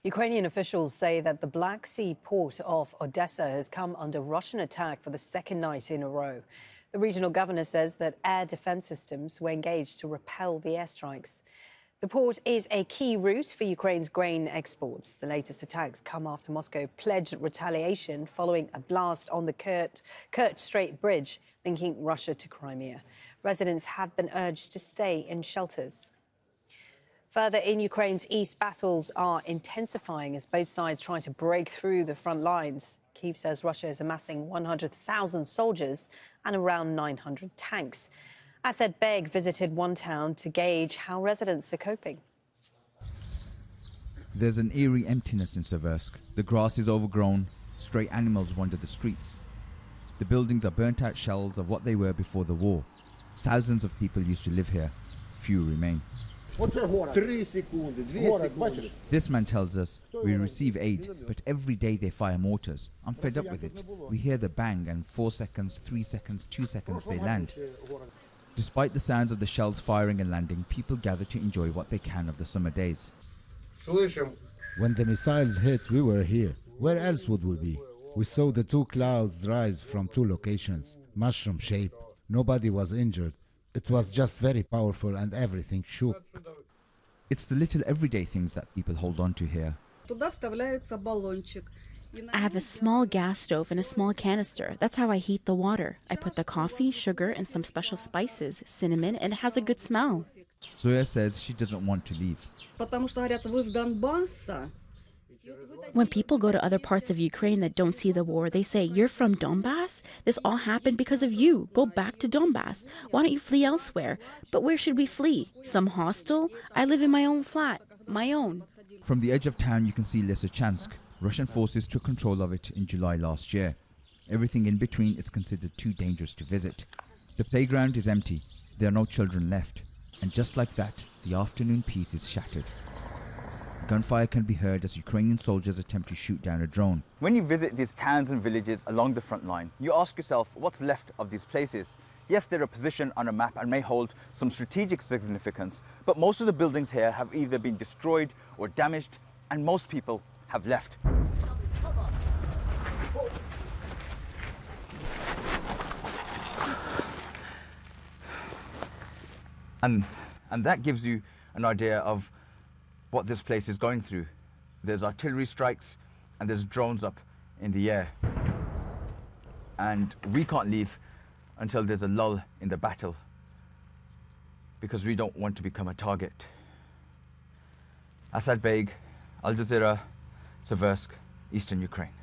Ukrainian officials say that the Black Sea port of Odesa has come under Russian attack for the second night in a row. The regional governor says that air defense systems were engaged to repel the airstrikes. The port is a key route for Ukraine's grain exports. The latest attacks come after Moscow pledged retaliation following a blast on the Kerch Strait bridge linking Russia to Crimea. Residents have been urged to stay in shelters. Further in Ukraine's east, battles are intensifying as both sides try to break through the front lines. Kyiv says Russia is amassing 100,000 soldiers and around 900 tanks. Baig visited one town to gauge how residents are coping. There's an eerie emptiness in Siversk. The grass is overgrown, stray animals wander the streets. The buildings are burnt out shells of what they were before the war. Thousands of people used to live here. Few remain. This man tells us, we receive aid, but every day they fire mortars. I'm fed up with it. We hear the bang and 4 seconds, 3 seconds, 2 seconds they land. Despite the sounds of the shells firing and landing, people gather to enjoy what they can of the summer days. When the missiles hit, we were here. Where else would we be? We saw the two clouds rise from two locations, mushroom shape. Nobody was injured. It was just very powerful and everything shook. It's the little everyday things that people hold on to here. I have a small gas stove and a small canister. That's how I heat the water. I put the coffee, sugar, and some special spices, cinnamon, and it has a good smell. Zoya says she doesn't want to leave. When people go to other parts of Ukraine that don't see the war, they say, "You're from Donbass? This all happened because of you. Go back to Donbass. Why don't you flee elsewhere?" But where should we flee? Some hostel? I live in my own flat. My own. From the edge of town you can see Lysychansk. Russian forces took control of it in July last year. Everything in between is considered too dangerous to visit. The playground is empty. There are no children left. And just like that, the afternoon peace is shattered. Gunfire can be heard as Ukrainian soldiers attempt to shoot down a drone. When you visit these towns and villages along the front line, you ask yourself what's left of these places. Yes, they're a position on a map and may hold some strategic significance, but most of the buildings here have either been destroyed or damaged, and most people have left. And that gives you an idea of what this place is going through. There's artillery strikes and there's drones up in the air. And we can't leave until there's a lull in the battle, because we don't want to become a target. Baig, Jazeera, Siversk, Eastern Ukraine.